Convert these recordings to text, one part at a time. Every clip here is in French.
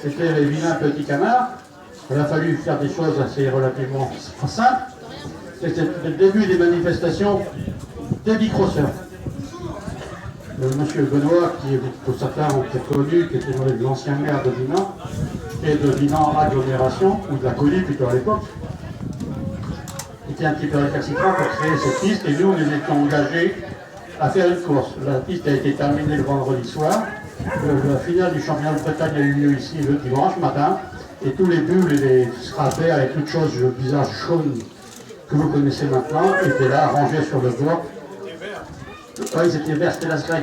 C'était les vilains petits canards. Il a fallu faire des choses assez relativement simples. C'était le début des manifestations des microceurs. Monsieur Benoît, qui pour certains ont été connus, qui était l'ancien maire de Dinan, et de Dinan Agglomération, ou de la Colline plutôt à l'époque, était un petit peu récalcitrant pour créer cette piste, et nous, on étions engagés à faire une course. La piste a été terminée le vendredi soir. La finale du championnat de Bretagne a eu lieu ici le dimanche matin, et tous les bulles et les scrapers et toutes choses bizarres jaunes que vous connaissez maintenant étaient là, rangés sur le bord. Oui, c'était vert, c'était la Scrag.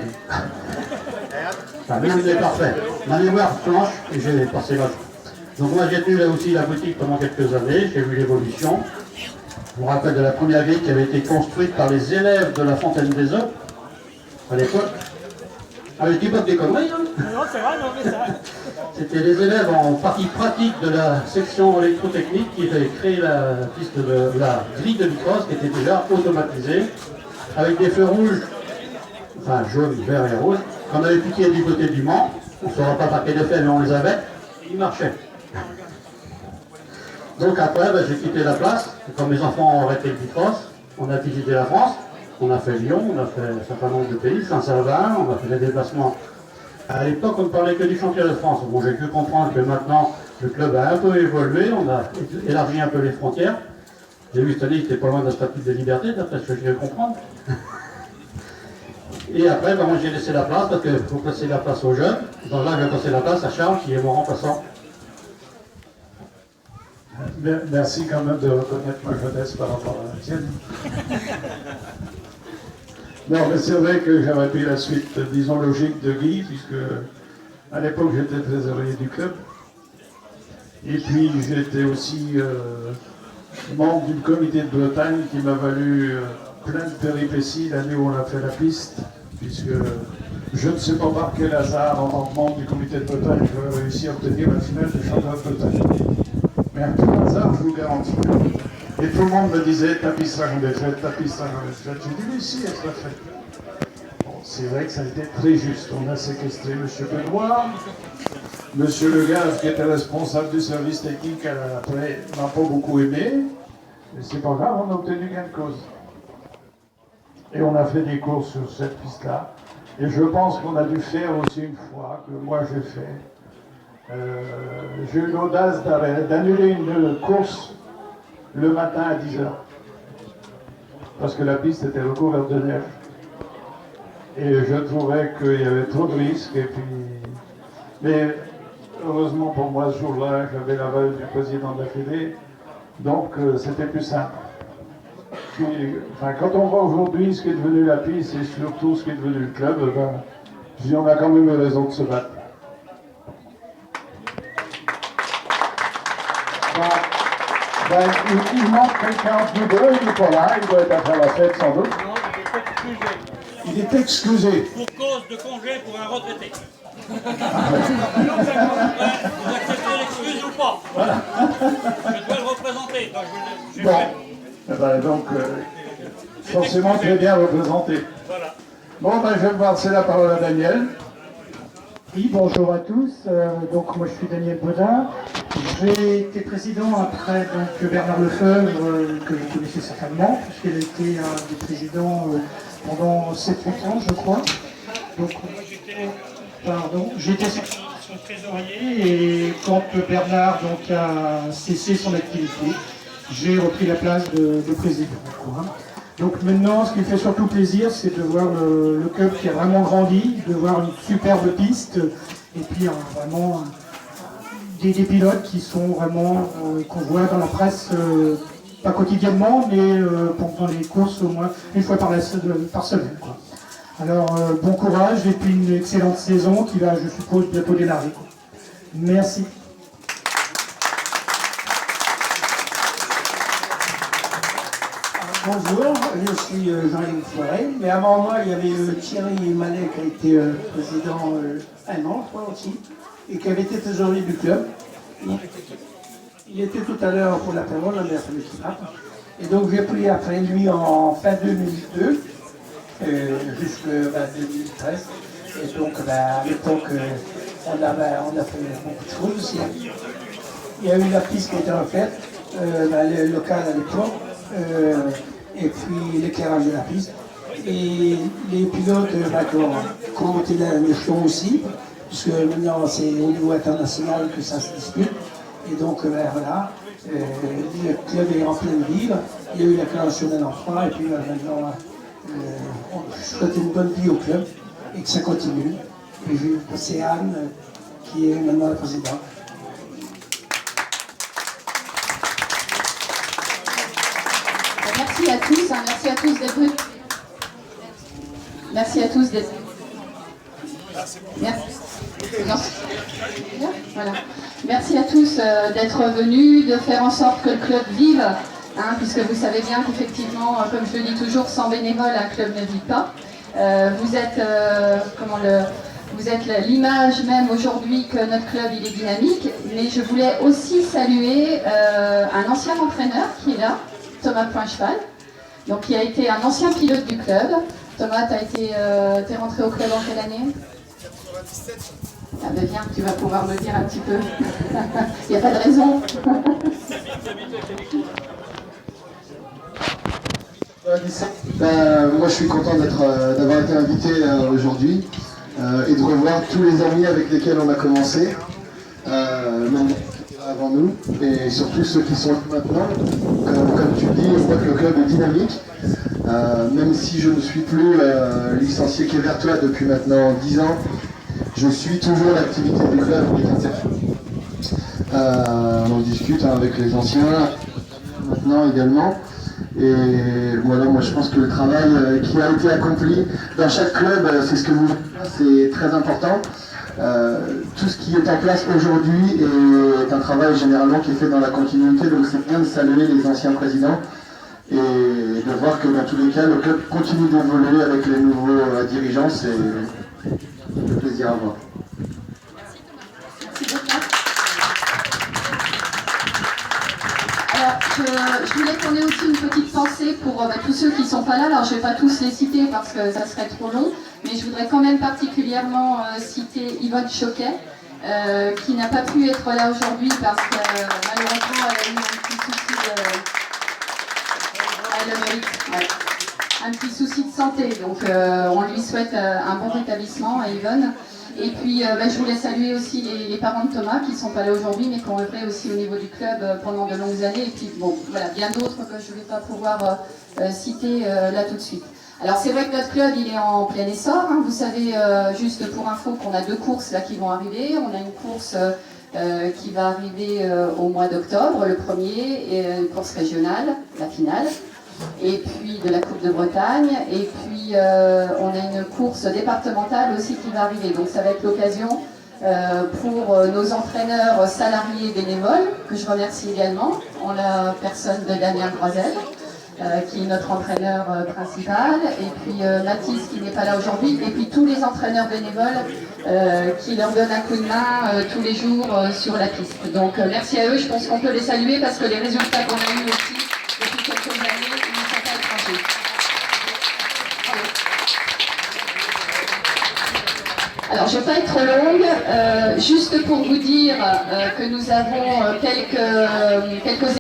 Enfin, rien n'est parfait. Ma mémoire flanche et j'ai passé l'autre. Donc moi j'ai tenu là aussi la boutique pendant quelques années, j'ai vu l'évolution. Je me rappelle de la première grille qui avait été construite par les élèves de la Fontaine des Eaux, à l'époque. Ah, je dis pas des conneries, hein. Non, c'est vrai, non, mais c'est vrai. C'était les élèves en partie pratique de la section électrotechnique qui avaient créé la piste de la grille de micros qui était déjà automatisée, avec des feux rouges, enfin jaune, vert et rouge, qu'on avait piqué du côté du Mans. On ne saura pas par quel effet, mais on les avait, et ils marchaient. Donc après, j'ai quitté la place, et quand mes enfants ont arrêté le bicross, on a visité la France, on a fait Lyon, on a fait un certain nombre de pays, Saint-Salvin, on a fait des déplacements. À l'époque, on ne parlait que du championnat de France. Bon, j'ai pu comprendre que maintenant, le club a un peu évolué, on a élargi un peu les frontières. J'ai vu cette année, c'était pas loin d'un statut de liberté, d'après ce que je viens de comprendre. Et après, moi j'ai laissé la place, parce qu'il faut passer la place aux jeunes. Donc là, je vais passer la place à Charles, qui est mon remplaçant. Merci quand même de reconnaître ma jeunesse par rapport à la tienne. Non, mais c'est vrai que j'avais pris la suite, disons, logique de Guy, puisque à l'époque j'étais trésorier du club. Et puis j'étais aussi membre du comité de Bretagne qui m'a valu plein de péripéties l'année où on a fait la piste, puisque je ne sais pas par quel hasard, en tant que membre du comité de Bretagne, j'avais réussi à obtenir la finale du championnat de Bretagne. Mais un tout hasard, je vous garantis. Et tout le monde me disait, ta piste sera jamais faite, ta piste sera jamais faite. J'ai dit, mais si, elle sera faite. Bon, c'est vrai que ça a été très juste. On a séquestré M. Benoît. M. Le Gaz, qui était responsable du service technique, après, n'a pas beaucoup aimé. Mais c'est pas grave, on a obtenu gain de cause. Et on a fait des courses sur cette piste-là. Et je pense qu'on a dû faire aussi une fois, que moi j'ai fait. J'ai eu l'audace d'annuler une course le matin à 10h. Parce que la piste était recouverte de neige. Et je trouvais qu'il y avait trop de risques. Et puis... Mais heureusement pour moi, ce jour-là, j'avais l'aval du président de la Fédé. Donc c'était plus simple. Puis, enfin, quand on voit aujourd'hui ce qui est devenu la piste et surtout ce qui est devenu le club, je dis on a quand même eu raison de se battre. Il manque quelqu'un entre nous deux, il n'est pas là, il doit être après la fête sans doute. Non, Il est excusé. pour cause de congé pour un retraité. Vous acceptez l'excuse ou pas? Voilà. Je dois le représenter. Donc je Bon, eh ben, donc, forcément très bien représenté. Voilà. Bon, je vais passer la parole à Daniel. Oui, bonjour à tous. Donc moi je suis Daniel Baudin. J'ai été président après donc, Bernard Lefebvre, que vous connaissez certainement, puisqu'il a été un des présidents pendant 7-8 ans, je crois. Donc j'étais son trésorier et quand Bernard donc, a cessé son activité, j'ai repris la place de président. Quoi. Donc maintenant, ce qui me fait surtout plaisir, c'est de voir le club qui a vraiment grandi, de voir une superbe piste, et puis vraiment des pilotes qui sont vraiment, qu'on voit dans la presse, pas quotidiennement, mais pendant les courses au moins une fois par semaine. Quoi. Alors bon courage et puis une excellente saison qui va, je suppose, bientôt démarrer. Quoi. Merci. Bonjour, je suis Jean-Yves Forêt, mais avant moi il y avait Thierry Mallet qui a été président un an, je crois aussi, et qui avait été trésorier du club. Il était tout à l'heure pour l'apéro, la mère et donc j'ai pris après lui en fin 2002, jusqu'à 2013, et donc à l'époque on a fait beaucoup de choses aussi. Il y a eu la piste qui a été refaite, le local à l'époque, et puis l'éclairage de la piste. Et les pilotes qui ont monté l'échelon aussi, puisque maintenant c'est au niveau international que ça se dispute. Et donc voilà, le club est en pleine ville, il y a eu la création d'un enfant, et puis maintenant on souhaite une bonne vie au club et que ça continue. Et c'est Anne qui est maintenant la présidente. Merci à tous, merci à tous d'être venus. Merci à tous d'être Merci. Voilà. Merci à tous d'être venus, de faire en sorte que le club vive, puisque vous savez bien qu'effectivement, comme je le dis toujours, sans bénévoles, un club ne vit pas. Vous êtes, vous êtes l'image même aujourd'hui que notre club il est dynamique, mais je voulais aussi saluer un ancien entraîneur qui est là, Thomas Poincheval, donc qui a été un ancien pilote du club. Thomas, t'es rentré au club en quelle année? 97. Ah ben viens, tu vas pouvoir me dire un petit peu. Il n'y a pas de raison. Moi je suis content d'avoir été invité aujourd'hui et de revoir tous les amis avec lesquels on a commencé, même avant nous, et surtout ceux qui sont là maintenant. Comme tu dis, on voit que le club est dynamique. Même si je ne suis plus licencié Quai Vertois depuis maintenant 10 ans, je suis toujours l'activité du club. On en discute avec les anciens, maintenant également. Et voilà, moi je pense que le travail qui a été accompli dans chaque club, c'est ce que vous faites, c'est très important. Tout ce qui est en place aujourd'hui est un travail généralement qui est fait dans la continuité, donc c'est bien de saluer les anciens présidents et de voir que dans tous les cas, le club continue d'évoluer avec les nouveaux dirigeants, c'est un plaisir à voir. Merci beaucoup. Alors, je voulais qu'on ait aussi une petite pensée pour tous ceux qui ne sont pas là. Alors, je ne vais pas tous les citer parce que ça serait trop long, mais je voudrais quand même particulièrement citer Yvonne Choquet, qui n'a pas pu être là aujourd'hui parce que malheureusement, elle a eu un petit souci un petit souci de santé. Donc, on lui souhaite un bon rétablissement à Yvonne. Et puis, je voulais saluer aussi les parents de Thomas qui ne sont pas là aujourd'hui, mais qui ont œuvré aussi au niveau du club pendant de longues années. Et puis, bon, voilà, bien d'autres que je ne vais pas pouvoir citer là tout de suite. Alors, c'est vrai que notre club, il est en plein essor. Vous savez, juste pour info, qu'on a 2 courses là qui vont arriver. On a une course qui va arriver au mois d'octobre, le premier, et une course régionale, la finale. Et puis de la Coupe de Bretagne, et puis on a une course départementale aussi qui va arriver. Donc ça va être l'occasion pour nos entraîneurs salariés bénévoles, que je remercie également, en la personne de Damien Croisel, qui est notre entraîneur principal, et puis Mathis qui n'est pas là aujourd'hui, et puis tous les entraîneurs bénévoles qui leur donnent un coup de main tous les jours sur la piste. Donc merci à eux, je pense qu'on peut les saluer parce que les résultats qu'on a eus aussi depuis quelques années, ils ne sont pas étrangers. Alors, je ne vais pas être trop longue, juste pour vous dire que nous avons quelques